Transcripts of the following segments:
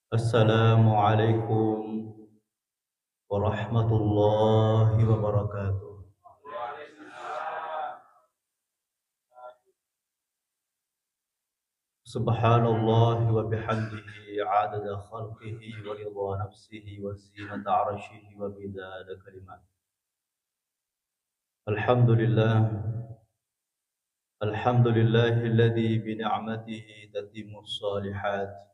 Assalamualaikum warahmatullahi wabarakatuh. Subhanallah wa bihamdihi adada khalqihi wa ridha nafsihi wa zinata arshihi wa midada kalimat. Alhamdulillah, alhamdulillahilladzi bi ni'matihi tatimmu shalihat.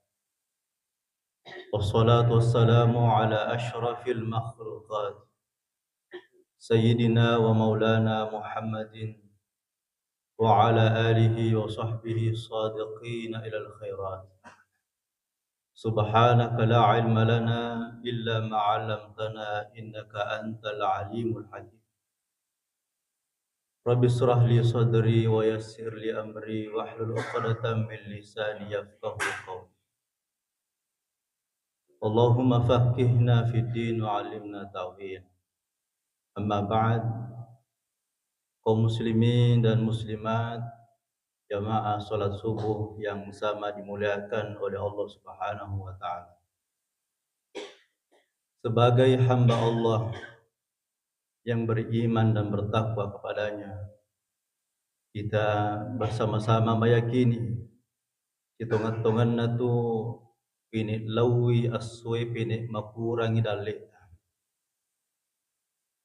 Wassalatu wassalamu ala asyrafil makhluqat sayyidina wa maulana Muhammadin وعلى آله وصحبه الصادقين إلى الخيرات. سبحانك لا علم لنا إلا ما علمتنا إنك أنت العليم الحكيم. رب اشرح لي صدري ويسر لي أمري واحلل عقدة من لساني يفقهوا قولي. اللهم فقهنا في الدين وعلمنا تأويل. أما بعد، kaum muslimin dan muslimat, jamaah salat subuh yang sama dimuliakan oleh Allah Subhanahu wa taala. Sebagai hamba Allah yang beriman dan bertakwa kepadanya, kita bersama-sama meyakini hitungan-hitungan tu pini lawi aswe pini makurangi dalek.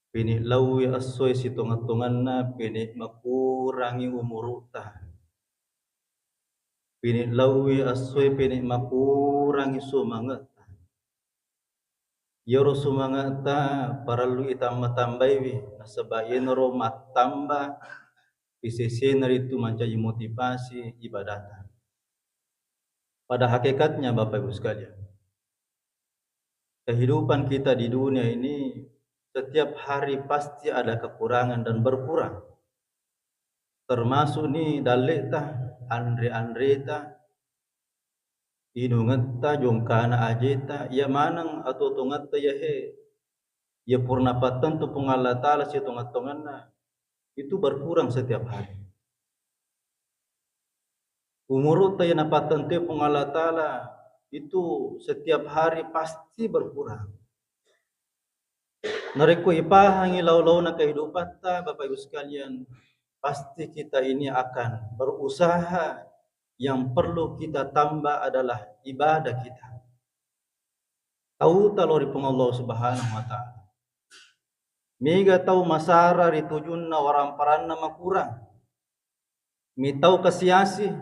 Pini lawi aswe hitungan-hitungan pini makurangi umurutah. Pini lawi aswe pini makurangi sumangat. Yoro sumangat ta paralu itamba-tambai nasabayin romat tambah PCC itu mencari motivasi ibadah. Pada hakikatnya Bapak Ibu sekalian, kehidupan kita di dunia ini setiap hari pasti ada kekurangan dan berkurang. Termasuk ni dalek tah, andre tah, inungat tah, jongkana ajeta, ya manang atau tungat tah ya he, ya purnapatan tu pengala ta'ala si tungat-tunganna, itu berkurang setiap hari. Umur tayo napatan tayo pong Allah Ta'ala itu setiap hari pasti berkurang. Nareko ipahangi law-law na kehidupan ta, Bapak Ibu sekalian, pasti kita ini akan berusaha. Yang perlu kita tambah adalah ibadah kita. Tahu talori pong Allah Subhanahu wa Ta'ala. Mega tahu masara ritujun na orang paranna makurang. Mitau kasiasi,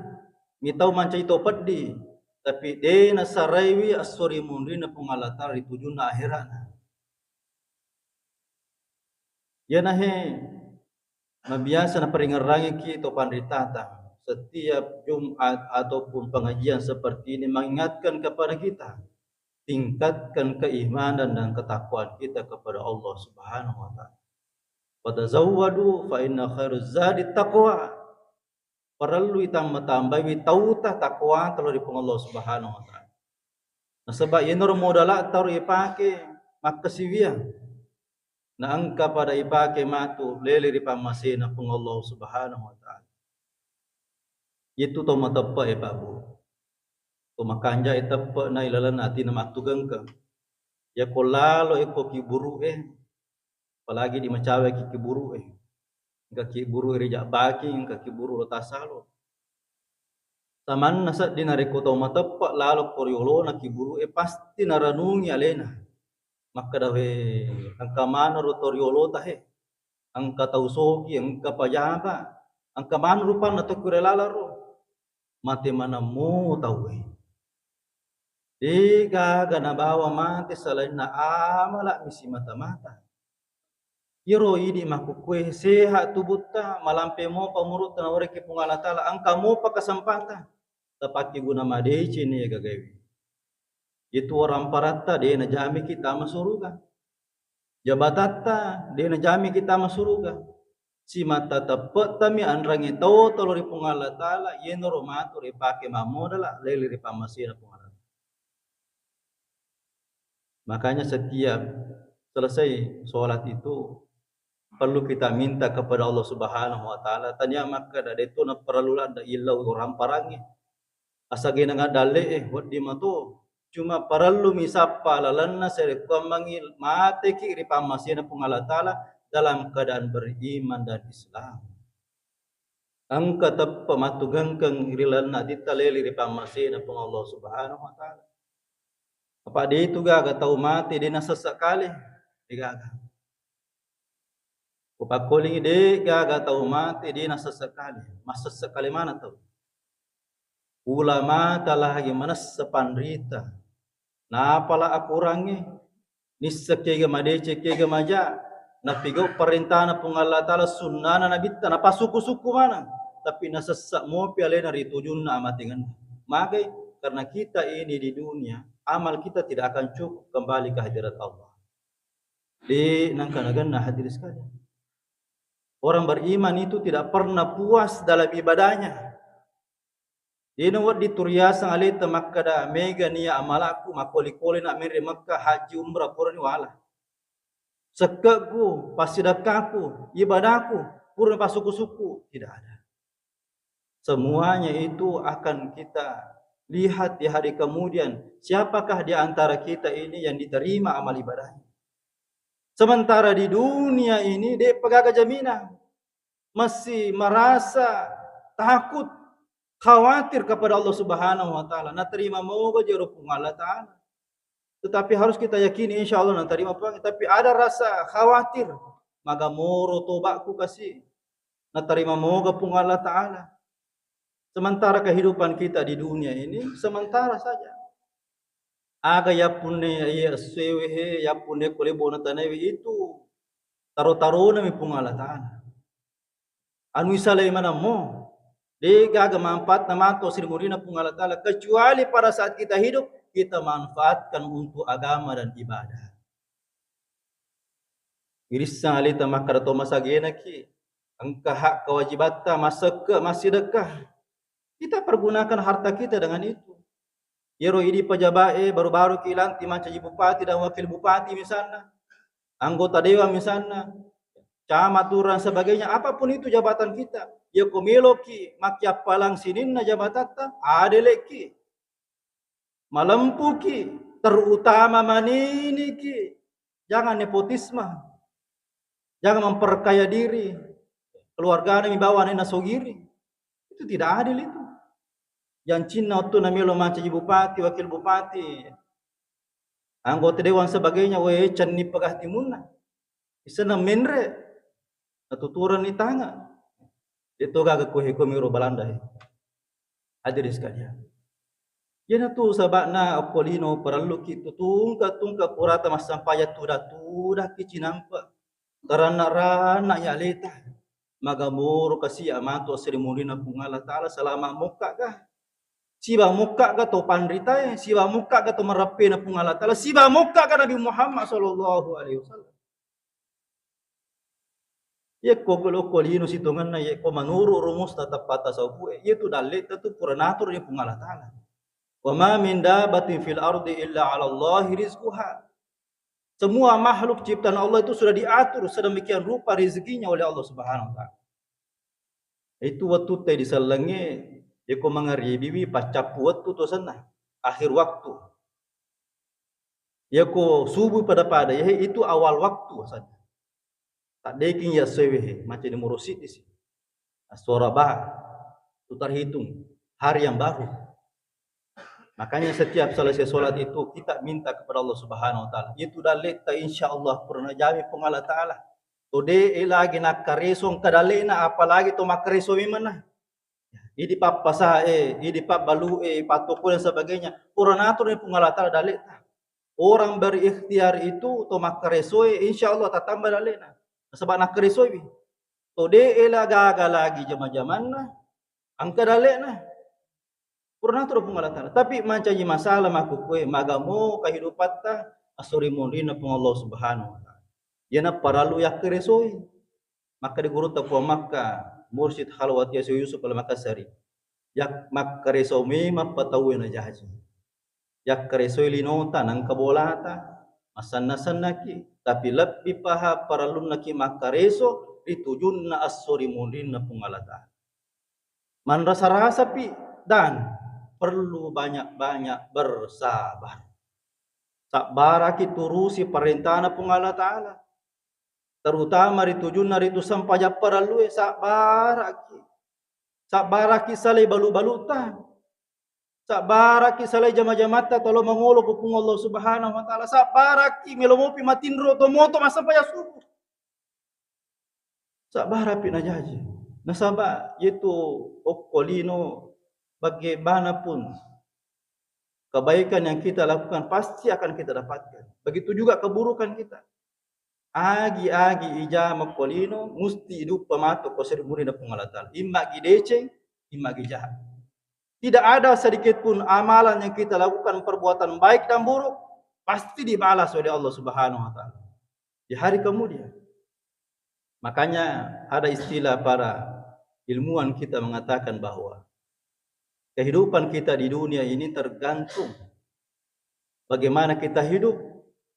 mitau manca itu pedih, tapi de na saraiwi asori mundi na pengalatar ritujun na akhirana. Ya nahe mabiasa na peringarangi kita pandritata setiap Jumat ataupun pengajian seperti ini mengingatkan kepada kita, tingkatkan keimanan dan ketakwaan kita kepada Allah Subhanahu wa Ta'ala. Fatazawwadu fa inna khairuz zadi taqwa. Perlu tambah tauta takwa kalau di Allah Subhanahu wa Ta'ala. Nah sebab yenor modala taru ipake makasiwian. Na angka pada ipake matu lele di pamasina pung Allah Subhanahu wa Ta'ala. Itu to matapa Pak Bu. To makanja itapa na ilalan ati na matugang ka. Ya kolalo eko kiburu apalagi di macawe kiburu Kaki buru rijak baki kaki buru tasalo. Taman nasa dinareko to matapa lalo koryolo na kiburu pasti naranungi alena. Maka dawe angka mana rotoriolo tahe, angka tausoki, angka pajaba, angka mana rupa na to kurelala ro, mati mana mo tawe. Ika gana bawa mati selain na amala misi mata-mata. Iro ini makukue sehat tubuta malampe mo pamurut na ore ke pungalatala angka mo pa kasempatan tapaki guna madeci ni gagawi. Itu orang parata dia na jami kita masuruga. Jabatata dia na jami kita masuruga. Si mata tapet tami andrangi tau tolori pungalatala yenoro matur ipake mamodala lele ri pamasira pungalatala. Makanya setiap selesai sholat itu perlu kita minta kepada Allah Subhanahu wa Ta'ala. Tanya maka da itu na perlulan da ilau orang parangi. Asage na nga dale wad di mato cuma perlu misapa lalanna serekuam mangil mate ki ripamasina pung Allah Ta'ala dalam keadaan beriman dan Islam. Angka tappa matugangkang irilanna ditaleli ripamasina pung Allah Subhanahu wa Ta'ala. Apa dia itu gaga tahu mati dia sesekali digaga. Upakuling ide gaga tahu mati dia sesekali. Masa sekali mana tahu? Ulama telah gimana sepandrita. Napalah akurangi nisakega madece kega maja napigo perintah na pung Allah Ta'ala sunnana nabitta napa suku-suku mana tapi nasessak mo pialena ritujun na amatingan magai karena kita ini di dunia amal kita tidak akan cukup kembali ke hadirat Allah di nangkanagan hadirin sekalian. Orang beriman itu tidak pernah puas dalam ibadahnya. Dino wat dituria sangali tamakada mega niya amalaku makoli-koli nak mere Makkah haji umrah purni wala. Sekekku, pasidakaku, ibadahku, purni pasuku-suku tidak ada. Semuanya itu akan kita lihat di hari kemudian. Siapakah di antara kita ini yang diterima amal ibadahnya? Sementara di dunia ini dia pegang jaminan, masih merasa takut, khawatir kepada Allah Subhanahu wa Ta'ala. Nak terima moga jero pung Allah Ta'ala. Tetapi harus kita yakini insya Allah nak terima pun. Tapi ada rasa khawatir. Maga moro tobaku kasih. Nak terima moga pung Allah Ta'ala. Sementara kehidupan kita di dunia ini sementara saja. Aga ya punne ya sewehe ya punne kole bona tanewi itu taro-taro na mi pung Allah Ta'ala. Anu isalay mana mo. Dia gaga manfaat nama atau Sri Murina pung Allah Ta'ala. Kecuali pada saat kita hidup, kita manfaatkan untuk agama dan ibadah. Irisan alita makarato masagena ki. Angka hak kewajibata masih dekah. Kita pergunakan harta kita dengan itu. Yero ini pejabat baru-baru kilang timan caji bupati dan wakil bupati misalnya. Anggota dewan misalnya. Camat, turun sebagainya, apapun itu jabatan kita. Ya komiloki makia palang sinin na jabatata adeleki. Malempuki terutama manini ki. Jangan nepotisme. Jangan memperkaya diri. Keluarga mi bawa nena sogiri. Itu tidak adil itu. Yang Cina itu namelo mancaji bupati, wakil bupati. Anggota dewan sebagainya we canni pegah timunna. Isena menre natuturan ni tanga. Itu gaga kuhe komiro Belanda. Hadirin sekalian. Yana tu sabakna apolino perlu kita tungka purata mas sampaya tuda ki cinampa. Karana ya leta. Magamuro kasi amanto Sri Murina pung Allah Ta'ala selama muka kah. Siba muka ka to pandrita siba muka ka to marape na pung Allah Ta'ala. Siba muka ka Nabi Muhammad sallallahu alaihi wasallam. Ye kogolo kolino situngan na ye ko manuru rumus tatap pata saupu ye tu dalit tu puranatur ye pung Allah Ta'ala. Wa ma min dabatin fil ardi illa 'ala Allah rizquha. Semua makhluk ciptaan Allah itu sudah diatur sedemikian rupa rezekinya oleh Allah Subhanahu wa Ta'ala. Itu waktu teh disalange ye ko mangari bibi pacapu waktu tu sana akhir waktu. Ye ko subuh pada ye itu awal waktu saja. Tak deking ya sewehe macam dimurusit di sini. Suara bah itu terhitung hari yang baru. Makanya setiap selesai solat itu kita minta kepada Allah Subhanahu wa Ta'ala. Itu dalita insyaallah pernah jami pung Allah Ta'ala. Tode lagi nak karesong kadalena apalagi to makareso mana. Idi papa idi pap balu patoko dan sebagainya. Puranatur pung Allah Ta'ala dalita. Orang berikhtiar itu to makareso insyaallah tak tambah dalena. Sebab nak kerisoi to de ela gaga lagi zaman-zaman na angka dalek na purna tu pun Allah Ta'ala tapi mancaji masalah maku kue magamo kehidupan ta asuri mondina pun Allah Subhanahu wa Ta'ala yana paralu yak kerisoi maka di guru ta Makkah Mursyid Khalwat Yusuf al-Makassari yak mak kerisoi mapatawi na jahaji yak kerisoi linota nang kabolata masanna-sanna ki tapi lebih paha paralun naki makareso ditujunna as-suri mundin na pung Allah Ta'ala. Man rasa-rasa pi dan perlu banyak-banyak bersabar. Sabaraki turusi perintah pung Allah Ta'ala. Terutama ritujunna ritu sampaja perlu sabaraki. Sabaraki salai balu-baluta. Sabaraki salai jama-jamata tolo mangolo pupung Allah Subhanahu wa Ta'ala. Sabaraki melomopi matindro tomoto masampaya subuh. Sabarapi na jaji. Nasaba yaitu okolino bagaimanapun kebaikan yang kita lakukan pasti akan kita dapatkan. Begitu juga keburukan kita. Agi-agi ija makolino musti hidup pemato kosir muri na pengalatan. Imma gidece, imma gijahat. Tidak ada sedikit pun amalan yang kita lakukan perbuatan baik dan buruk pasti dibalas oleh Allah Subhanahu wa Ta'ala di hari kemudian. Makanya ada istilah para ilmuwan kita mengatakan bahwa kehidupan kita di dunia ini tergantung bagaimana kita hidup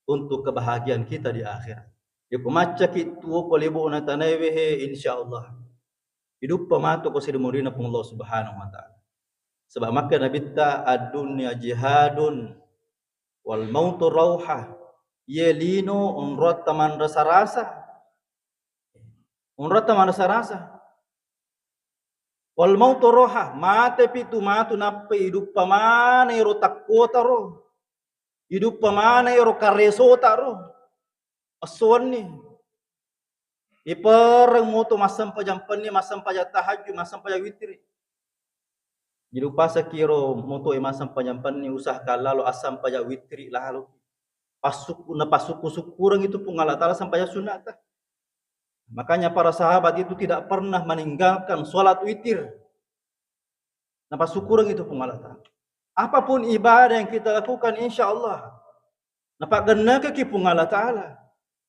untuk kebahagiaan kita di akhirat. Ya kumaca kitu ko lebo na tanaywehe insyaallah. Hidup pamato ko sidumurina pung Allah Subhanahu wa Ta'ala. Sebab maka nabita ad-dunya jihadun wal mautu rauha. Yelino unrat taman rasa-rasa. Unrat taman rasa-rasa. Wal mautu roha mate pitu matu nappe hidup pamane ro takkota ro. Hidup pamane ro karesota ro. Aswan ni. Iparang moto masam pajampan ni masam pajat tahajud masam pajat witri. Jadi pasa kiro moto masam pajampan ni usah kalalo asam pajat witri lalu. Pasuku syukurang itu pun Allah Ta'ala sampai sunat. Makanya para sahabat itu tidak pernah meninggalkan sholat witir. Napa syukurang itu pun Allah Ta'ala. Apapun ibadah yang kita lakukan insya Allah. Napa gena ke pun Allah Ta'ala.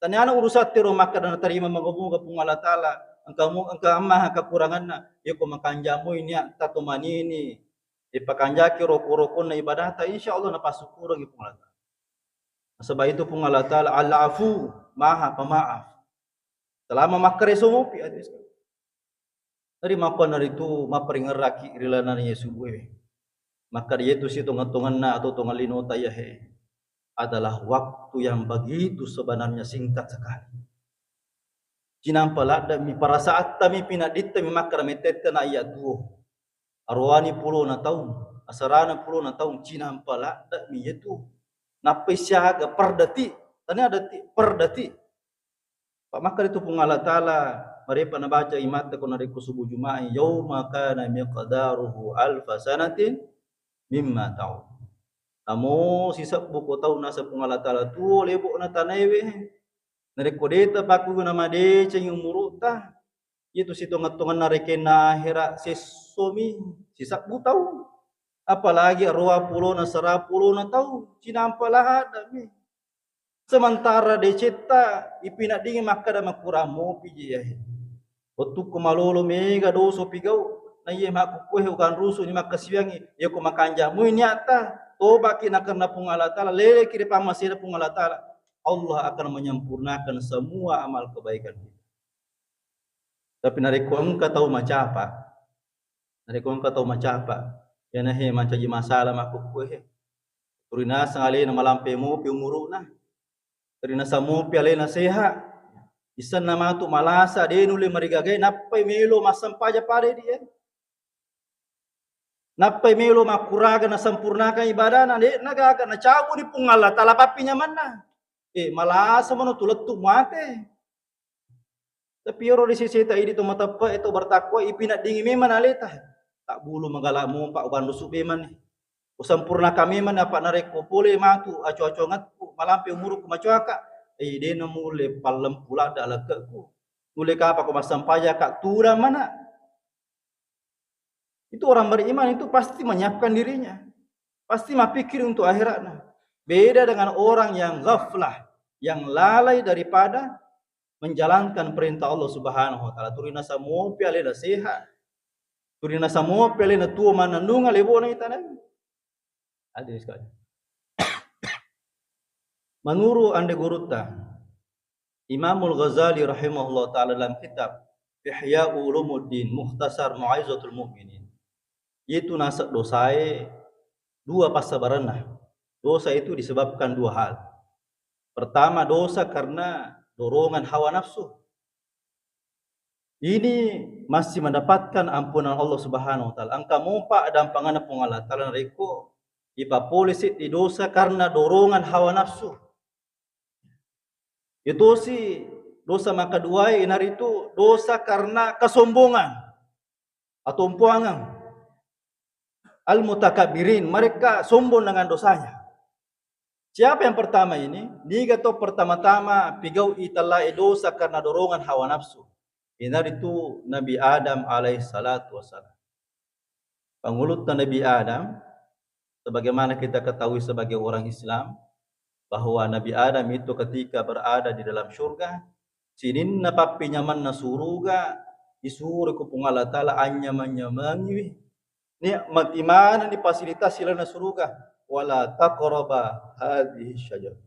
Tanyana urusat tiro maka dan terima menghubung ke pun Allah Ta'ala. Engkau amah kekurangan na. Ya ko makanjamu ini tato manini. Ipakanjaki roko-roko na ibadah ta insya Allah napa syukurang itu pun Allah Ta'ala. Sebab itu pun Allah Ta'ala al-afu maha pemaaf. Selama makare somopi hadis. Dari mapan hari itu maparingaraki rilanan Yesus gue. Maka dia itu si tungan-tungan na atau tungan linota ya he. Adalah waktu yang begitu sebenarnya singkat sekali. Cinampala dami para saat kami pinadit kami makar metete na ayat 2. Arwani 10 na tahun, asarana 10 na tahun cinampala dami itu. Napai siaga perdati, tanya dati perdati. Pak makar itu pun Allah Ta'ala mereka baca imat ko nariku subuh Jumat yauma kana miqdaruhu alfa sanatin mimma ta'ud. Amo sisa buku tahun nasa pun Allah Ta'ala tu lebo na tanaywe. Nariko deta paku na made ceng umuruta. Itu situ ngatungan narekena hera sesomi sisa butau. Apalagi 20 na 10 na tahun cinampalah dami. Sementara deceta ipina dingin maka da makuramo piji ya. Otu kumalolo mega doso pigau na ye makukuhe ukan rusu ni makasiwangi ye ko makanja mu nyata toba kina karena pung Allah Ta'ala lele kiri pamasira pung Allah Ta'ala Allah akan menyempurnakan semua amal kebaikan kita. Tapi nareko engka tahu macapa. Nareko engka tahu macapa. Yana he mancaji masalah makukuhe. Turina sangale na malampe mo pi umuruna. Turina samo pi ale na seha. Isan nama tu malasa de nule marigagay napay melo masampaja pare dia. Napay melo makuraga na sampurnakan ibadah na de nagaga na cabu di pung Allah Ta'ala papinya mana. Malasa mo no tulad tumate. Tapi oro di sisi ta idi to matapa ito bertakwa ipinadingi meman aleta. Tak bulu magalamu pak uban rusuk beman. Usampurna kami man apa nareko pole matu aco-aco ngatku malampe umuruk macuaka. De na mule palem pula adalah keku. Mule kapa ko masampaya kak tura mana? Itu orang beriman itu pasti menyiapkan dirinya. Pasti mapikir untuk akhiratnya. Beda dengan orang yang ghaflah, yang lalai daripada menjalankan perintah Allah Subhanahu wa Ta'ala. Turina samo piale na sehat. Turina samo piale na tua manandunga lebo na itana. Ada sekali. Menurut ande guruta Imamul Ghazali rahimahullah ta'ala dalam kitab Ihya Ulumuddin Mukhtasar Mu'izatul Mu'minin. Itu nasak dosai Dua pasabaranna. Dosa itu disebabkan dua hal. Pertama, dosa karena dorongan hawa nafsu. Ini masih mendapatkan ampunan Allah Subhanahu wa taala. Angka mompa dan pangana Allah taala reko ipa polisi di dosa karena dorongan hawa nafsu. Itu si dosa maka dua inar itu dosa karena kesombongan atau umpuangan. Al-mutakabirin, mereka sombong dengan dosanya. Siapa yang pertama ini? Niga to pertama-tama pigau itala dosa karena dorongan hawa nafsu. Inar itu Nabi Adam alaihi salatu wassalam. Pengulut Nabi Adam, sebagaimana kita ketahui sebagai orang Islam, bahwa Nabi Adam itu ketika berada di dalam syurga, sinin na papi nyaman na suruga, isuri ko pong Allah Ta'ala anyaman-nyamangi. Nikmat imana ni fasilitas sila na suruga, wala taqraba hadhihi syajar.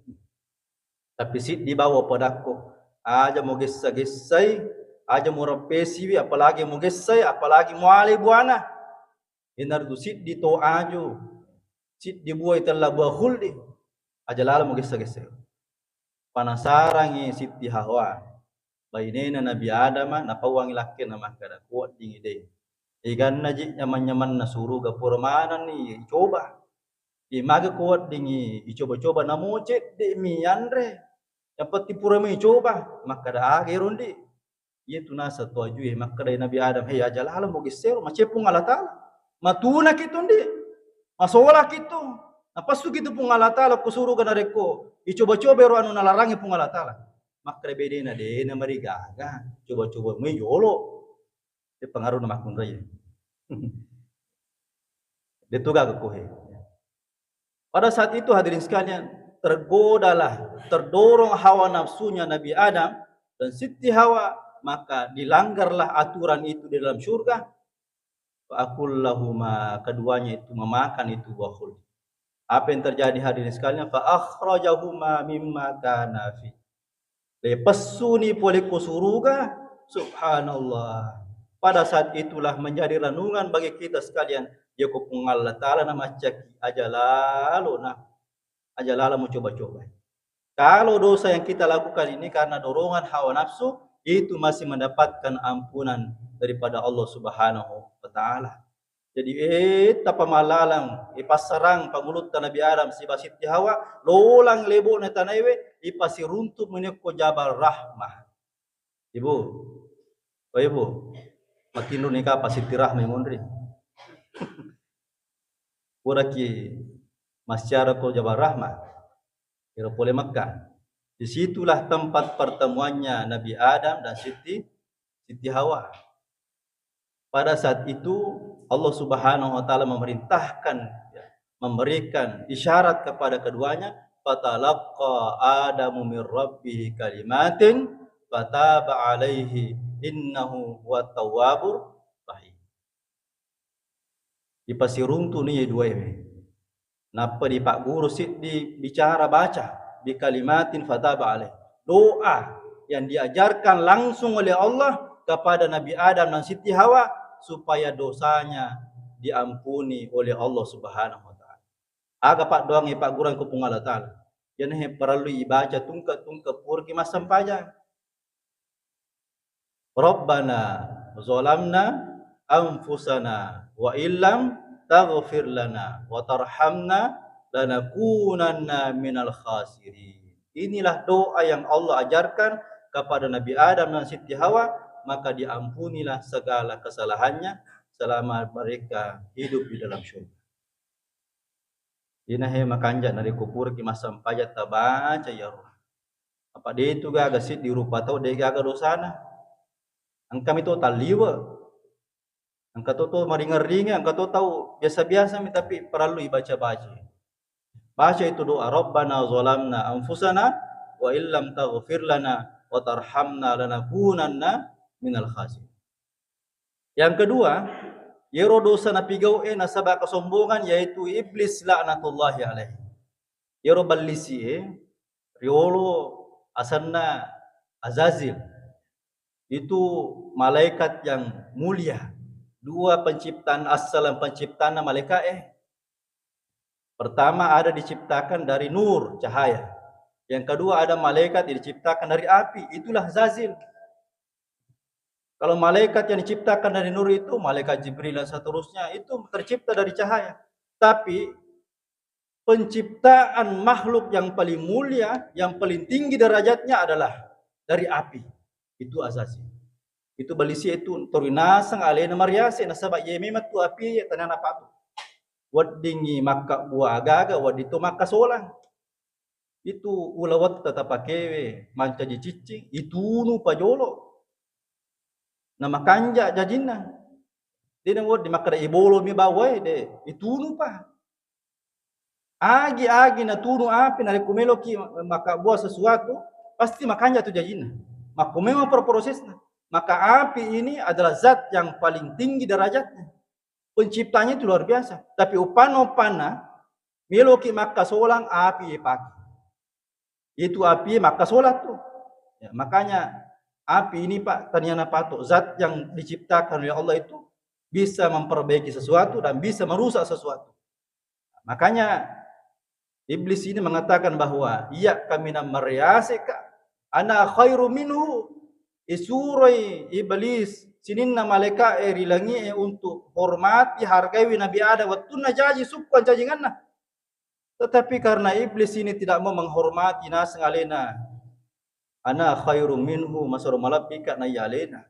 Tapi sit di bawah padako, aja mo gessa-gessay, aja mo rapesiwi, apalagi mo gessay, apalagi mo alay buana. Inar du sit di to ajo, sit di buhay tala buah huldi, aja lala mo gessa-gessay. Panasarangi Siti Hawa, bainena Nabi Adam napawang lakin na makada kuat ding ide. Igan na ji nyaman-nyaman na suruga purmanan ni coba. Di maga kuat ding icoba-coba na mocet di mi andre. Dapat tipura mi coba makada age rondi. Itu nasa to ajue makada Nabi Adam hey aja lala mo gesero macepung Allah Taala. Matuna kitundi. Masola kitu. Napastu kitu pung Allah Taala kusuruga na reko. Icoba-coba ro anu nalarangi pung Allah Taala. Makre bedena de na marigaga. Coba-coba mi yolo. Itu pengaruh na makun raya. Itu gak kekohe. Pada saat itu hadirin sekalian, tergodalah, terdorong hawa nafsunya Nabi Adam dan Siti Hawa, maka dilanggarlah aturan itu di dalam surga. Fa'akullahuma, keduanya itu memakan itu buah khuld. Apa yang terjadi hadirin sekalian? Fa'akhrajahuma mimma kana fi. Lepasuni poliku suruga, subhanallah. Pada saat itulah menjadi renungan bagi kita sekalian. Ya kupung Allah Ta'ala nama caki aja lalu mau coba-coba. Kalau dosa yang kita lakukan ini karena dorongan hawa nafsu, itu masih mendapatkan ampunan daripada Allah Subhanahu wa Ta'ala. Jadi tapa malalang ipasarang pangulut Nabi Adam si Siti Hawa lolang lebo na tanaywe ipasiruntup meneko Jabal Rahmah. Ibu, oh ibu, makin ni ka Siti Rahmah ngondri. Uraki masyara ko Jabal Rahmah. Ira pole Makkah. Disitulah tempat pertemuannya Nabi Adam dan Siti Hawa. Pada saat itu Allah Subhanahu wa Ta'ala memerintahkan, memberikan isyarat kepada keduanya, fatalaqqa Adamu min rabbih kalimatin fataba alaihi innahu huwat tawwabur rahim. Ipasiruntu ni dua ini. Napa di Pak Guru di bicara baca di kalimatin fataba alaihi. Doa yang diajarkan langsung oleh Allah kepada Nabi Adam dan Siti Hawa supaya dosanya diampuni oleh Allah Subhanahu wa Ta'ala. Aga pak doang Pak Guru ko pung Allah Ta'ala. Yan he perlu ibaca tungka purki masam pajang. Rabbana zalamna anfusana wa illam taghfir lana wa tarhamna lanakunanna minal khasirin. Inilah doa yang Allah ajarkan kepada Nabi Adam dan Siti Hawa, maka diampunilah segala kesalahannya selama mereka hidup di dalam syurga. Inahe makanja nari kupur ki masam pajat tabaca ya roh. Apa dia itu gaga sit di rupa tau dia gaga dosana. Angkam itu taliwa. Angka to maringar-ringar, angka to tahu biasa-biasa tapi perlu dibaca-baca. Baca itu doa Rabbana zalamna anfusana wa illam taghfir lana wa tarhamna lanakunanna minal khasirin. Yang kedua, yero dosa na pigau nasaba kesombongan yaitu iblis laknatullahi alaihi. Yero balisi riolo asanna Azazil. Itu malaikat yang mulia. Dua penciptaan asal penciptaan malaikat Pertama ada diciptakan dari nur, cahaya. Yang kedua ada malaikat yang diciptakan dari api, itulah zazil. Kalau malaikat yang diciptakan dari nur itu, malaikat Jibril dan seterusnya, itu tercipta dari cahaya. Tapi penciptaan makhluk yang paling mulia, yang paling tinggi derajatnya adalah dari api. Itu asasi. Itu balisi itu torinasang alena mariase nasaba yeme matu api tanana patu. Wadingi maka buah agaga wadito maka solang. Itu ulawat tetap pakewe manca cicing itu nu pajolo. Nama kanja jajina. Dia nang di makara ibolo mi bawai de itu nu pa. Agi na tunu api na kumelo ki maka buah sesuatu pasti makanya tu jajina. Maka memang prosesnya. Maka api ini adalah zat yang paling tinggi derajatnya. Penciptanya itu luar biasa. Tapi upana meloki maka solang api pakai. Itu api maka solat tuh. Ya, makanya api ini Pak ternyata patok zat yang diciptakan oleh Allah itu bisa memperbaiki sesuatu dan bisa merusak sesuatu. Makanya iblis ini mengatakan bahwa iya kami namariasika ana khairu minhu isurai iblis sininna malaikat rilangi untuk hormati hargai Nabi Adam waktu najaji sukuan cajinganna. Tetapi karena iblis ini tidak mau menghormati nas ngalena, ana khairum minhu masar malapika na yalena.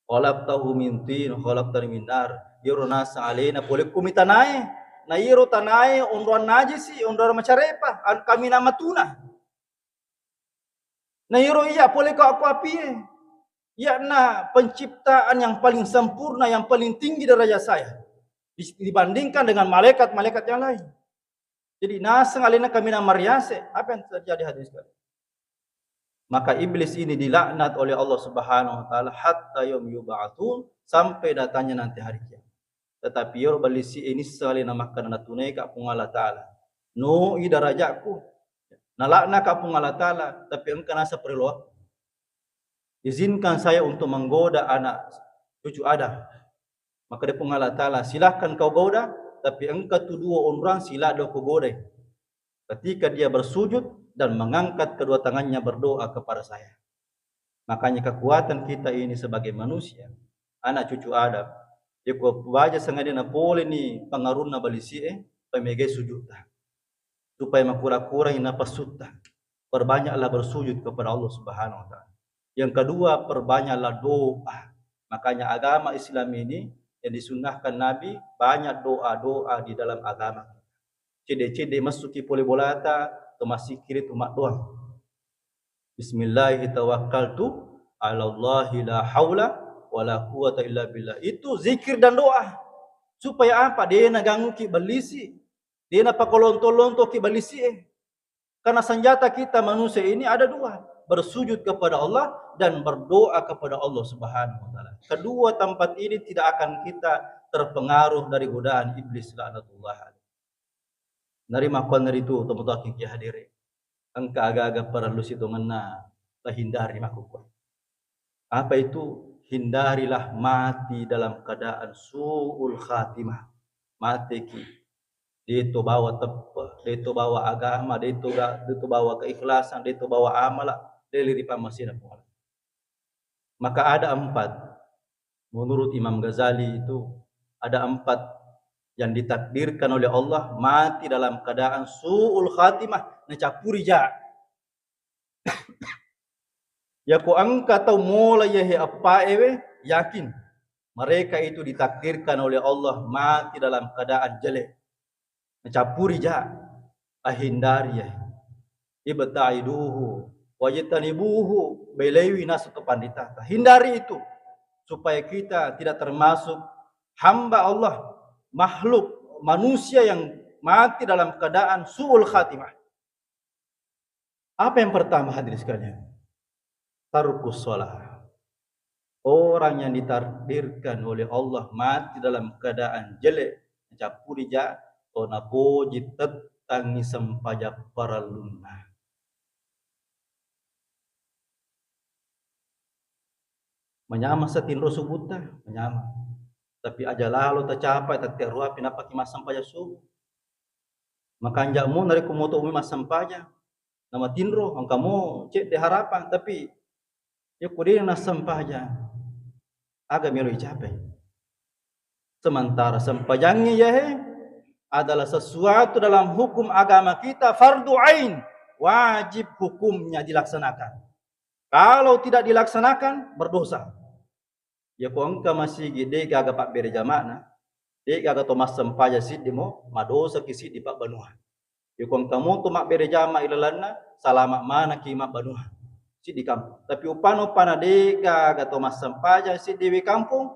Khalaqtahu min tin, khalaqtani min nar. Yoro nas alena boleh kumitanae. Na yiro tanae ondoan najisi, ondoan macarepa, kami nama tuna. Na yiro iya boleh kau aku api. Ya na penciptaan yang paling sempurna, yang paling tinggi derajat saya dibandingkan dengan malaikat-malaikat yang lain. Jadi nasang alena kami namariase, apa yang terjadi hadis sekali? Maka iblis ini dilaknat oleh Allah Subhanahu wa taala hatta yaum yub'atsun sampai datangnya nanti hari kiamat. Tetapi yor balisi ini sekali namakan natunai ka pung Allah taala. No i darajaku. Nalakna ka pung Allah taala, tapi engkau nasa perlu izinkan saya untuk menggoda anak cucu Adam. Maka dia pung Allah taala, silahkan kau goda, tapi engkau tu dua orang sila do kau goda. Ketika dia bersujud dan mengangkat kedua tangannya berdoa kepada saya. Makanya kekuatan kita ini sebagai manusia, anak cucu Adam, dia ko baja sengaja na pole ni pangaruna balisi pemege sujud supaya makura-kura ina pasutta. Perbanyaklah bersujud kepada Allah Subhanahu wa taala. Yang kedua, perbanyaklah doa. Makanya agama Islam ini yang disunnahkan Nabi, banyak doa-doa di dalam agama. Cede-cede masuki pole bolata, masih kiri tumak doang. Bismillahirrahmanirrahim. Alallahi la haula wala quwata illa billah. Itu zikir dan doa. Supaya apa? Dia na ganggu ki balisi. Dia na pakolonto-lonto ki balisi. Karena senjata kita manusia ini ada dua. Bersujud kepada Allah dan berdoa kepada Allah Subhanahu wa taala. Kedua tempat ini tidak akan kita terpengaruh dari godaan iblis laknatullah. Nari makon nari itu teman-teman ki hadiri. Angka agak-agak perlu situ ngena hindari makukuh. Apa itu? Hindarilah mati dalam keadaan su'ul khatimah. Mati ki. Dia itu bawa tepa, dia itu bawa agama, dia itu bawa keikhlasan, dia itu bawa amal, dia liri pamasina pun. Maka ada 4. Menurut Imam Ghazali itu ada 4 yang ditakdirkan oleh Allah mati dalam keadaan su'ul khatimah, necapuri ja. Ya ko angka tau mulai ya apa yakin mereka itu ditakdirkan oleh Allah mati dalam keadaan jelek. Mencapuri ja ahindari ya. Ibtaiduhu wajtanibuhu belewi nasu kepandita. Hindari itu supaya kita tidak termasuk hamba Allah, makhluk manusia yang mati dalam keadaan su'ul khatimah. Apa yang pertama hadirin sekalian? Tarkus shalah. Orang yang ditakdirkan oleh Allah mati dalam keadaan jelek, capuri ja tona poji tetangi sampaja paralunna. Menyama satin rosubuta, menyama. Tapi aja lalu tercapai tak teruapi napaki masam paja subuh. Maka anjakmu dari kumoto umi mas sampaja nama tinro kamu cek de harapan tapi ya kudin nas sampaja aga melo icapai. Sementara sampajangi ya adalah sesuatu dalam hukum agama kita fardu ain, wajib hukumnya dilaksanakan. Kalau tidak dilaksanakan berdosa. Ya ko engka masih gede gaga pak bere jamaah de gaga to mas sampaja siddi mo madosa ki siddi pak banua. Ya ko kamu to mak bere jamaah ilalanna salama mana ki mak banua siddi kampung. Tapi upano pana de gaga to mas sampaja siddi di kampung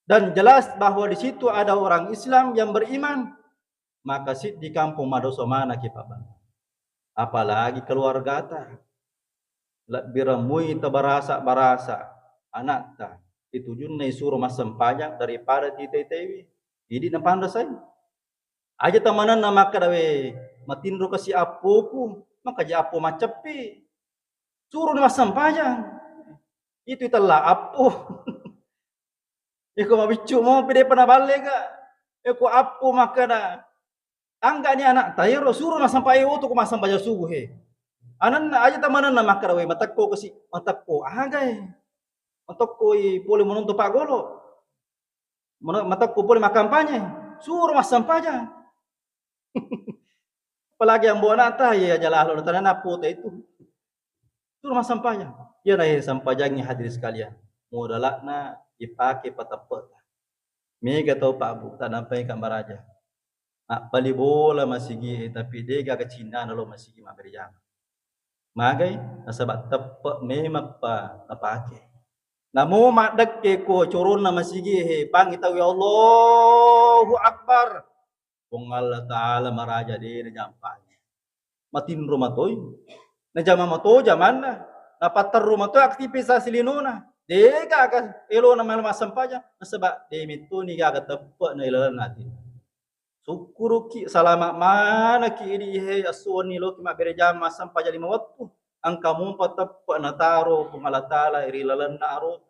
dan jelas bahwa di situ ada orang Islam yang beriman, maka siddi kampung madosa mana ki pak banua. Apalagi keluarga ta. Biramui ta barasa anak ta itu junai suruh masam pajak daripada titei jadi nampan rasai aja tamanan nama kadawe matindro kasi apuku maka ja apu macepi suruh masam pajak itu itulah apu iko mabicu mo pide pana balik ga iko apu makana angga ni anak tayro suruh masam payo to ko masam pajak subuh he anan aja tamanan nama kadawe matakko kasi matakko agay matakko boleh menonton Pak Golo matakko boleh makampanye suruh mas sampaja apalagi yang bawa nata ya jalah lo tanah naputa itu suruh mas sampaja ya nah sampajanya hadir sekalian modalakna dipakai patapet mega tau Pak Bu tak nampai kat baraja bali bola masih gi tapi dega ke Cina lo masih gi maberjam magai nasabak tepek memang pa napake namo mak dekke ko curun na masigi he pang itawi Allahu Akbar kung Allah Ta'ala maraja di na jampanya matin rumatoy na jama mato jaman na patar rumato aktivisasi linuna dega ka elo na malmasam paja nasaba de mituni ga teppe na ilalan natin syukuru ki salama mana ki ini he asuni lo ki mabere jama masam paja 5 waktu angkamu pateppe na taro kung Allah Ta'ala irilalan na arot.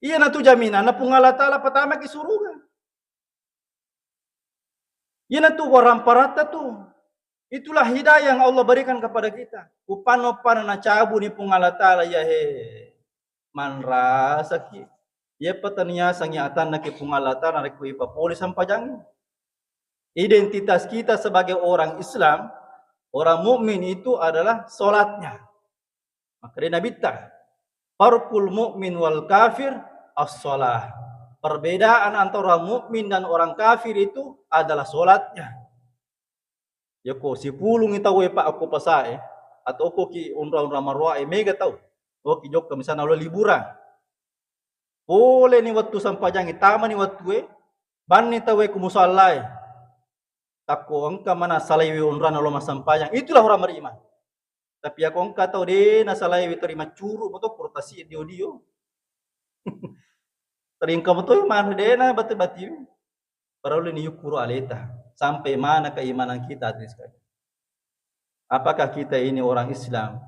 Iya na tu jaminan na pung Allah Ta'ala pertama ki surga. Iya na tu orang parata tu. Itulah hidayah yang Allah berikan kepada kita. Upano-pano na cabu ni pung Allah Ta'ala ya he. Man rasa ki. Ya petania sangiatan na ki pung Allah Ta'ala na ki ipapoli sampajang. Identitas kita sebagai orang Islam, orang mukmin itu adalah solatnya. Maka dia Nabi ta. Farqul mu'min wal kafir as-shalah. Perbedaan antara orang mukmin dan orang kafir itu adalah solatnya. Ya ko si pulung itawe pa ako pasae atau ko ki unra-unra marwae mega tau. O ki jok misalnya lo liburan. Boleh ni waktu sampajang itama ni waktu ban ni tawe ku musallai. Tako angka mana salaiwi unran lo masampajang itulah orang beriman. Tapi aku angka tahu deh nasalai terima curu betul kurtasi dia. Teringkam betul mana deh na batu-batu. Perlu ni yukuru aleta sampai mana keimanan kita sekali. Apakah kita ini orang Islam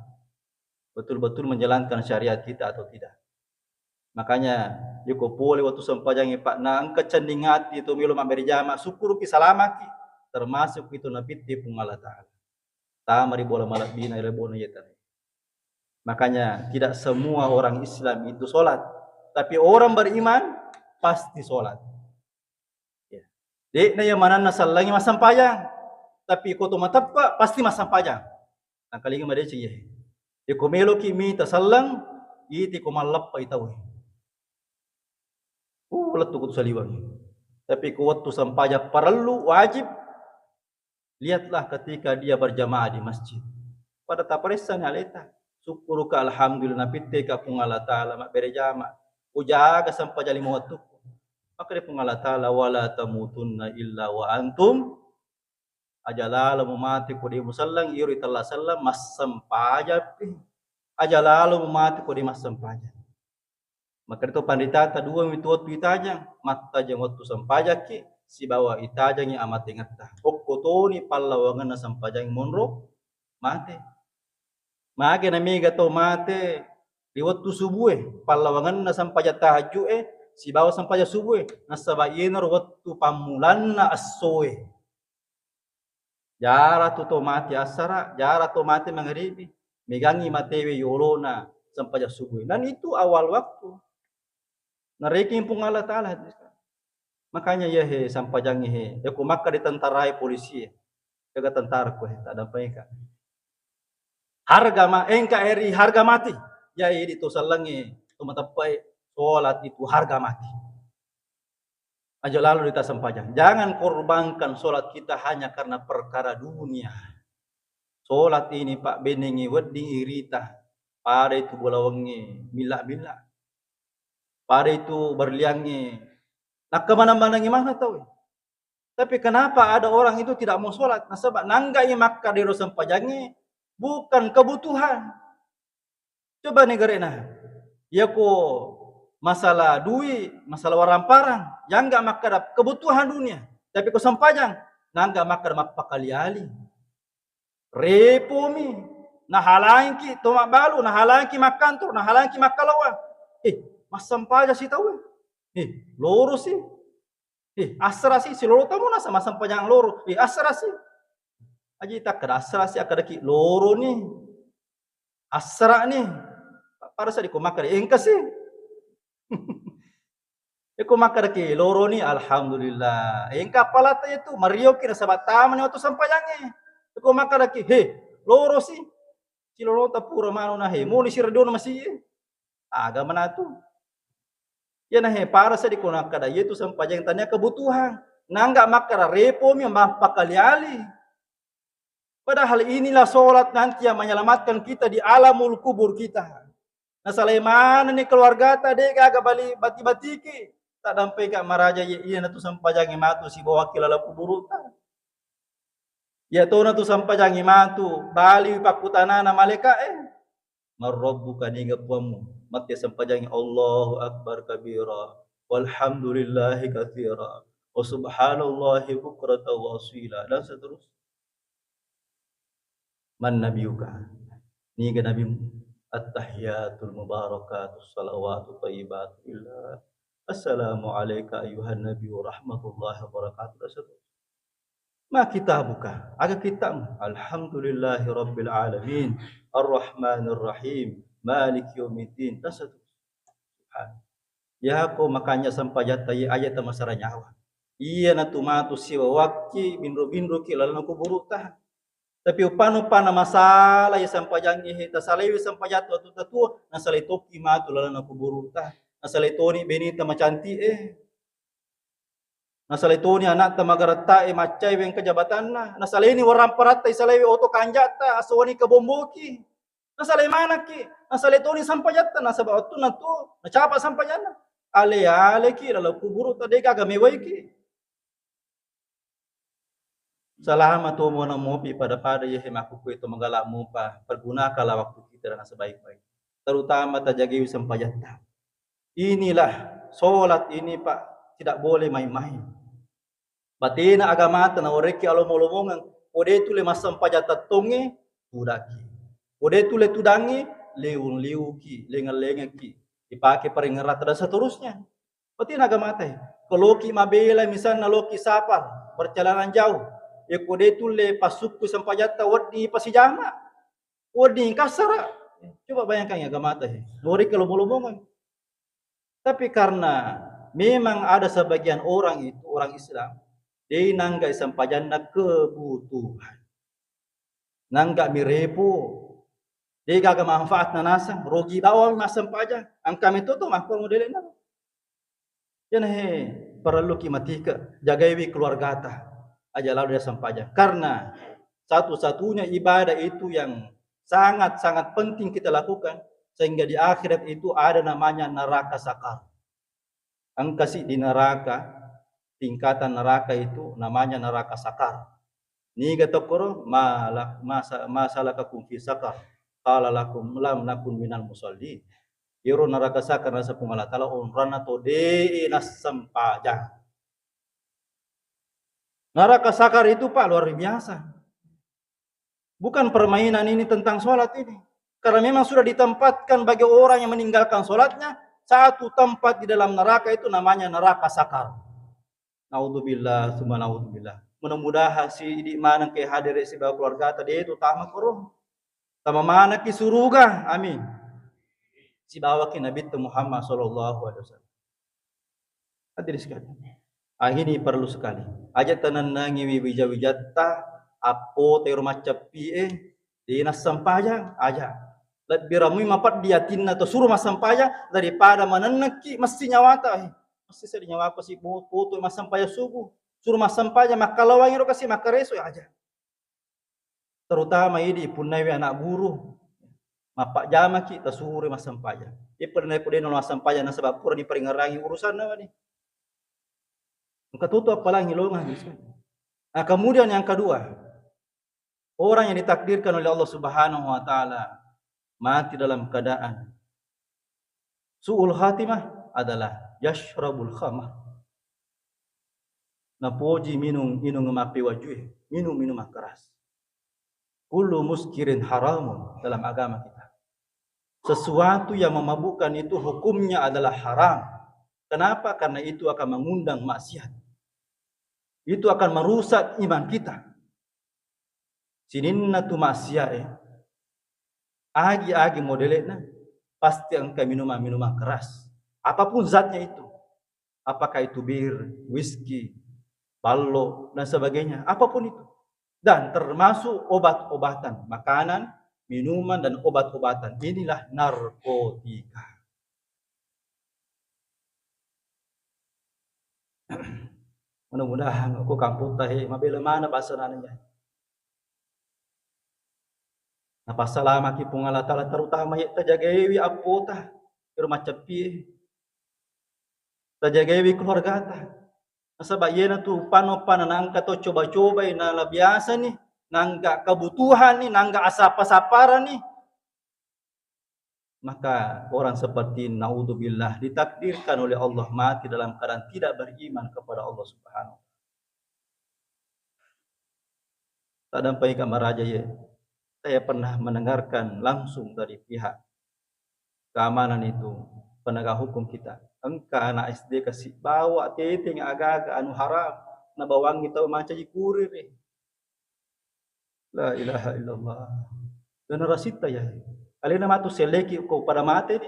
betul-betul menjalankan syariat kita atau tidak? Makanya yuko boleh waktu sampajang pak na angka cendingat itu milu maberi jama syukur ki salamaki termasuk itu nabi di Allah Ta'ala. Tamari bola malak bina rebono yetan. Makanya tidak semua orang Islam itu solat, tapi orang beriman pasti solat. Ya. Dek na yang mana nasallangi masam payang, tapi ko to matappa pasti masam payang. Ang kalinga made ciye. Di ko melo ki mi tasallang iti ko malappa itaw. Ulat tu saliwang. Tapi ko waktu sampaja perlu wajib. Lihatlah ketika dia berjamaah di masjid. Pada taparesan aleta. Syukuru ka alhamdulillah pitte ka pung Allah Ta'ala mak berjamaah. Ujaga sampai jali waktu. Maka dia pung Allah Ta'ala wala tamutunna illa wa antum ajalala mati ko di musallang iri tallah sallam masam pajapi. Ajalala mati ko di masam pajak. Maka itu pandita ta dua mituot pitajang matta jang waktu sampajaki si bawa itajang yang amat ingata. Okkotoni pallawangan na sampajang monro mate. Mage na miga to mate di waktu subuh pallawangan na sampajat tahajud si bawa sampaja subuh na sabayinor waktu pamulan na asoe. Jara tu mati asara, jara tu mati maghribi, megangi matewe yolona sampai subuh. Dan itu awal waktu. Nareking pun Allah Ta'ala. Makanya ya he sampai jangi he. Ya ku maka ditenterai polisi. Jaga tentara ku he tak ada apa. Harga engka eri harga mati. Ya ini tu salangi tu matapai sholat itu harga mati. Aja lalu kita sampaikan. Jangan korbankan sholat kita hanya karena perkara dunia. Sholat ini Pak benengi wedi irita. Pada itu bola wengi mila-mila. Pada itu berliangi. Nak kemana-mana gimana tahu? Tapi kenapa ada orang itu tidak mau sholat? Nah sebab nanggai maka di sampajangi bukan kebutuhan. Coba negarena. Ya ko masalah duit, masalah waramparan, yang enggak maka kebutuhan dunia. Tapi ko sampajang, nangga maka mapakali-ali. Repo mi, nahalangki toma balu, nahalangki makantor, nahalangki makalawa. Mas sampaja si tahu. Loro sih. Asra sih si loro tamu nasa mas sampajang loro. Asra sih. Aji tak kada asra sih akada ki loro nih. Asra nih. Para sa di ko makar engka sih. Eko makar ki loro ni alhamdulillah. Engka palata itu Mario kira sabat taman waktu sampayange. Eko makar ki loro si. Si loro ta pura mano na mo ni sirdo na masih. Aga manatu. Ya na para sa di ko nakada yetu sampayang tanya kebutuhan. Nangga makar repo mi mapakali-ali. Padahal inilah sholat nanti yang menyelamatkan kita di alamul kubur kita. Nah Sulaiman ni keluarga tadi kagak bali bati-batiki tak dampai kak maraja iya natu sampajangi matu si bawa kilala kuburuta ya to natu sampajangi matu bali pakutanana maleka marabbuka ninga puamu mati sampajangi Allahu akbar kabira walhamdulillahi katsira wa subhanallahi bukratan wa asila dan seterusnya. Man nabiyuka niga nabimu at-tahiyatul mubarakatus salawatu thayyibatu illah assalamu alayka ayuhan nabi wa rahmatullahi wa barakatuh. Ma kita buka aga kita alhamdulillahi rabbil alamin arrahmanir rahim maliki yaumiddin tasatu ya ko makanya sampajat tay ayat masara nyawa iya natumatu siwa wakki binro ki lalu kuburuta. Tapi upano-upana masalah ya sampajang ihe tasalewi sampajat waktu tatu nasalay toki matu lala na kuburuta nasalay toni benita macanti nasalay toni anak ta magarata macay wen kajabatan na nasalay ni waram parata isalewi oto kanjata aswani kabomboki nasalay manaki nasalay toni sampajat nasaba otu natu nachapa sampajana ale ki lala kuburuta de gagameway ki. Salamat tu mo na mopi pada ya hemaku itu menggalak mupa pergunakanlah waktu kita dengan sebaik-baik terutama tajagi sampajata. Inilah solat ini Pak tidak boleh main-main. Batina agama na oreki alomolomongan ode tu le masampajata tonge tudaki ode tu le tudangi liuki lengal-lengal dipakai peringerat dan seterusnya. Batina agama teh kalau ki mabela misalnya loki sapar perjalanan jauh ya kode tu le pasukku sampajata wadi pasijama wadi kasara. Coba bayangkan ya agama teh lori kalau bolong-bolongan. Tapi karena memang ada sebagian orang itu orang Islam dia nangga sampajana kebutuhan nangga mirepo dia gaga manfaat nanasang rogi bawang masam paja angka itu tuh mah modelnya yan perlu kimatika jagawi keluarga ta aja lalu dia sampaikan karena satu-satunya ibadah itu yang sangat-sangat penting kita lakukan sehingga di akhirat itu ada namanya neraka sakar. Angkasi di neraka tingkatan neraka itu namanya neraka sakar. Ni gatokoro masalah kakum fi sakar qala lakum lam nakun minal musallin. Yoro neraka sakar nasa pungalatala onrana to de nas sampajang. Neraka sakar itu Pak luar biasa. Bukan permainan ini tentang sholat ini. Karena memang sudah ditempatkan bagi orang yang meninggalkan sholatnya. Satu tempat di dalam neraka itu namanya neraka sakar. Naudzubillah, summa naudzubillah. mudah-mudahan si di mana ke hadir si bawa keluarga tadi itu tama koro tama mana ki suruga amin si bawa ki Nabi Muhammad sallallahu alaihi wasallam. Hadir sekali. Ini perlu sekali. Aja tenan nangi wija-wijatta apo te rumah capi di nas sampayang aja. Lebih ramai mapat dia tinna atau suruh mas sampayang daripada meneneki mesti nyawata. Mesti saya nyawa apa sih foto mas sampayang subuh. Suruh mas sampayang makalawangi ro kasih makareso aja. Terutama ini punai anak guru. Mapak jama ki tasuri mas sampayang. Dia pernah mas sampayang na sebab pura di peringarangi urusan nama ni. Maka tutup apalagi longah. Nah, kemudian yang kedua, orang yang ditakdirkan oleh Allah Subhanahu wa taala mati dalam keadaan su'ul khatimah adalah yashrabul khamar. Napoji minum ngemapi wajuh, minum keras. Kullu muskirin haramun dalam agama kita. Sesuatu yang memabukkan itu hukumnya adalah haram. Kenapa? Karena itu akan mengundang maksiat. Itu akan merusak iman kita. Sininna tu maksiat agi modelnya pasti engkau minuman keras. Apapun zatnya itu. Apakah itu bir, whisky, ballo dan sebagainya, apapun itu. Dan termasuk obat-obatan, makanan, minuman dan obat-obatan. Inilah narkotika. Mudah-mudahan aku kampung tahi mabila mana bahasa nananya. Nah pasalama ki pungala tala terutama ya tajagawi apota rumah cepi. Tajagawi keluarga ta. Sebab yena tu panopan nangka to coba-coba na biasa nih, nangga kebutuhan nih, nangga asapa-saparan nih. Maka orang seperti naudzubillah ditakdirkan oleh Allah mati dalam keadaan tidak beriman kepada Allah Subhanahu. Tak sampai kamar raja ya. Saya pernah mendengarkan langsung dari pihak keamanan itu, penegak hukum kita. Engka anak SD kasih bawa teteng agak-agak anu haram, na bawang kita maca di kurir. La ilaha illallah. Generasi ta ya. Alina matu seleki ko pada mati ni.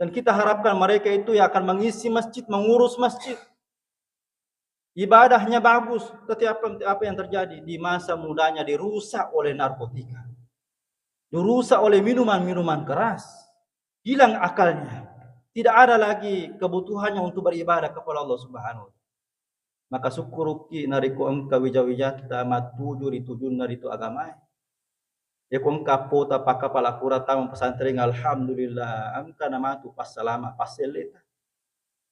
Dan kita harapkan mereka itu yang akan mengisi masjid, mengurus masjid. Ibadahnya bagus, tetapi apa yang terjadi di masa mudanya dirusak oleh narkotika. Dirusak oleh minuman-minuman keras. Hilang akalnya. Tidak ada lagi kebutuhannya untuk beribadah kepada Allah Subhanahu wa taala. Maka syukuruki nariko engka wija-wijata matuju ritujun naritu agama. Ya kung kapo ta pakapala kura tamang pesantren alhamdulillah angka nama tu pas salama pas seleta.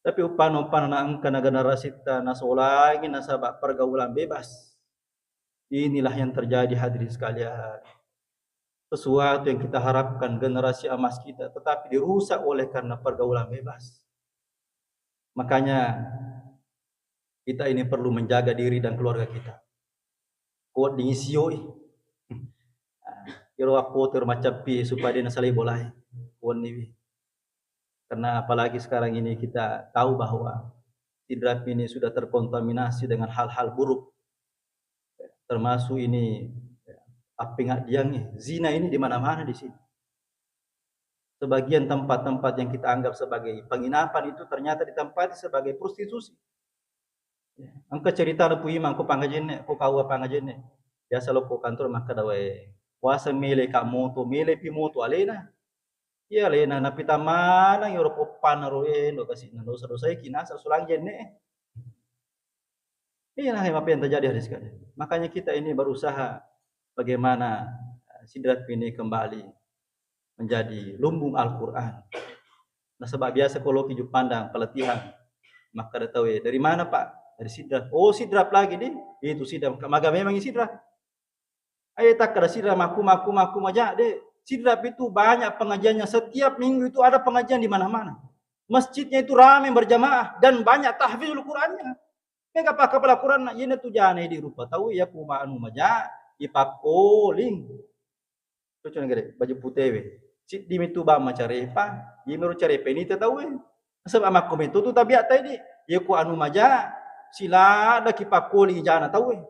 Tapi upan na angka na generasi ta na solagi na sabak pergaulan bebas. Inilah yang terjadi hadirin sekalian. Sesuatu yang kita harapkan generasi emas kita tetapi dirusak oleh karena pergaulan bebas. Makanya kita ini perlu menjaga diri dan keluarga kita. Kuat diisioi. Kiro aku termacapi supaya dia nasalih boleh. Karena apalagi sekarang ini kita tahu bahwa sidrap ini sudah terkontaminasi dengan hal-hal buruk. Termasuk ini apingat diang zina ini di mana-mana di sini. Sebagian tempat-tempat yang kita anggap sebagai penginapan itu ternyata ditempati sebagai prostitusi. Angka cerita na puima ko pangajene ko kawa pangajene. Biasa lo ko kantor maka dawe kuasa mele ka moto mele pi moto alena. Iya alena na pita mana yoro ko panaro no kasi na dosa-dosa kinasa sulang jenne. Iya nah apa yang terjadi hari sekali. Makanya kita ini berusaha bagaimana sidrat ini kembali menjadi lumbung Al-Qur'an. Nah sebab biasa kalau hidup pandang pelatihan maka tahu dari mana Pak? Dari sidrat. Oh sidrat lagi nih. Itu sidrat. Maga memang sidrat. Ayo tak ada sidrat maku aja deh. Sidrat itu banyak pengajiannya. Setiap minggu itu ada pengajian di mana-mana. Masjidnya itu ramai berjamaah dan banyak tahfizul Qur'annya. Mereka pakai kepala Qur'an ini tuh jane di rupa tahu ya kuma anu maja ipakoling. Itu cuma gede baju putih we. Cik di mitu ba macarepa, ye meru carepa ini tahu we. Sebab amak komento tu tabiat tadi. Ya ku anu maja sila ada kipakoling jana tahu we.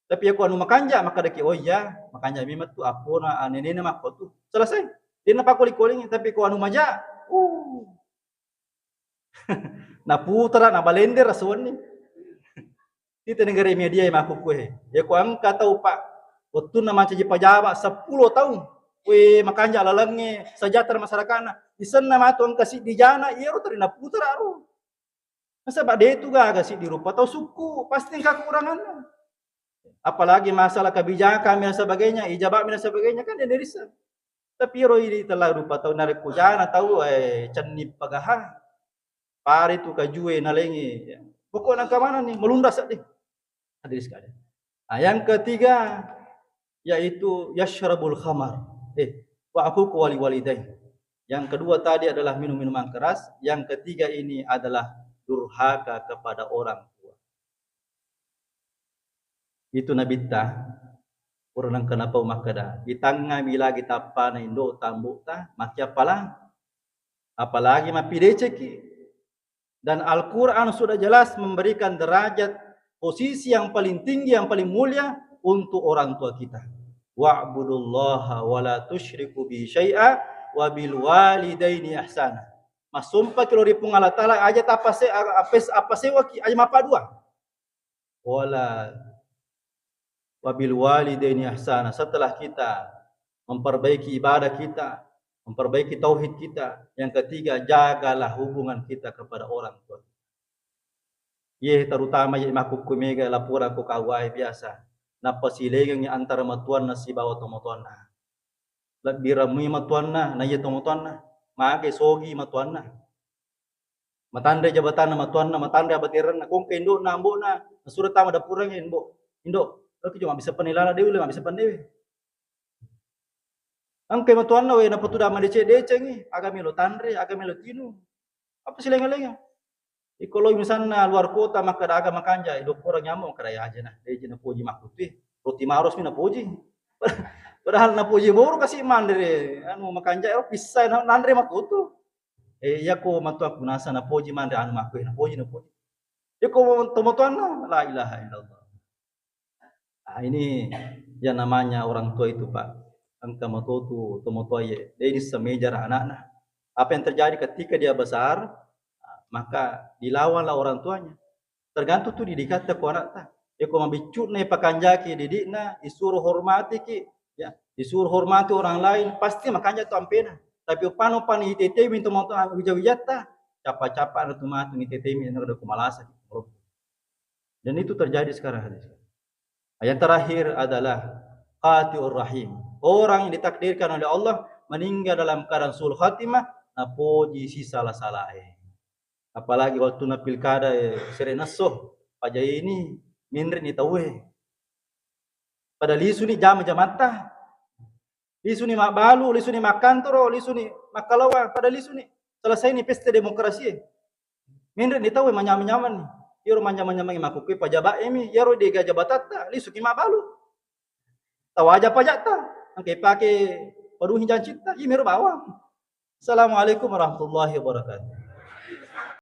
Tapi aku anu makanja maka deki oh iya makanja mimat tu apona anene mako tu selesai. Dia napa kuling-kuling tapi ku anu maja. Na putra na balender asuan ni. Kita negara media yang aku kue. Ya ku angka tahu pak. Waktu nama caji pajaba 10 tahun. Kue makanja lalangnya sejahtera masyarakat na. Di sana matu ang kasih di jana iya ro tari na putra ro. Masa ba de itu ga kasih di rupa atau suku pasti kekurangan. Apalagi masalah kebijakan dan sebagainya, ijabah dan sebagainya kan dia derisa. Tapi ro ini telah rupa tahu narik kujana tahu ceni pagaha. Pari tu kajue nalengi. Pokoknya ke mana nih melundas deh. Hadirin sekalian. Nah, yang ketiga yaitu yashrabul khamar. Wa aququ wali walidain. Yang kedua tadi adalah minum minuman keras, yang ketiga ini adalah durhaka kepada orang tua. Itu nabita orang kenapa makada. Ditanga bila kita pana indo tambuk ta makia pala. Apalagi mapideceki. Dan Al-Quran sudah jelas memberikan derajat posisi yang paling tinggi, yang paling mulia untuk orang tua kita. Wa'budullaha wa la tusyriku bi syai'a wa bil walidaini ihsana. Masumpa kilo ripung Allah Ta'ala aja apa sewa ki aja mapa dua. Wala wa bil walidaini ihsana. Setelah kita memperbaiki ibadah kita, memperbaiki tauhid kita. Yang ketiga, jagalah hubungan kita kepada orang tua. Ye terutama ye maku kumega lapura ku kawai biasa. Napa silegang yang antara matuan na si bawa tomotuan na. Labira mui matuan na ye tomotuan na. Maake sogi matuan na. Matanda jabatan na matuan na, matanda abatiran na. Kung kendo na ambo na. Nasurat tama dapurang indo. Indo, lagi cuma bisa penilala dewi, lama bisa pendewi. Ang kay matuan na we na patuda madece-dece ngi, agami lo tandre, agami lo tinu. Apa sih lenga-lenga? Kalau misalnya luar kota maka ada agama kanja, hidup orang nyamuk keraya aja nah. Dia jena puji makuti, roti maros mina puji. Padahal na puji baru kasih mandre, anu makanja ero pisah nandre makutu. Ya ko matu aku nasa na puji mandre anu makui na puji na puji. Ya ko tomotuan na la ilaha illallah. Nah, ini yang namanya orang tua itu Pak. Angka matotu tomotoye dia semejar anak-anak. Apa yang terjadi ketika dia besar, maka dilawanlah orang tuanya. Tergantung tu didikat ke anak ta. Dia ko mambicut na pakanjaki didikna, disuruh hormati ki, ya, disuruh hormati orang lain, pasti makanya tu ampena. Tapi upano pan itete minta moto wijawiyata, capa-capa anu tumatu itete minta ada kumalasa. Dan itu terjadi sekarang hadis. Yang terakhir adalah qati'ur rahim. Orang yang ditakdirkan oleh Allah meninggal dalam keadaan sul khatimah, napoji si salah-salah. Apalagi waktu na pilkada serenasoh, pajai ini minre ni tawe. Pada lisu ni jam-jamata. Lisu ni makbalu, lisu ni makantoro, lisu ni makalawa, pada lisu ni selesai ni pesta demokrasi. Minre ni tawe manyam-nyaman ni. Yoro manyam-nyaman makukui pajaba emi, yaro dega jabatata, lisu ki makbalu. Tawaja pajata. Angke pakai peruhi janji cipta, ini bawa. Assalamualaikum warahmatullahi wabarakatuh.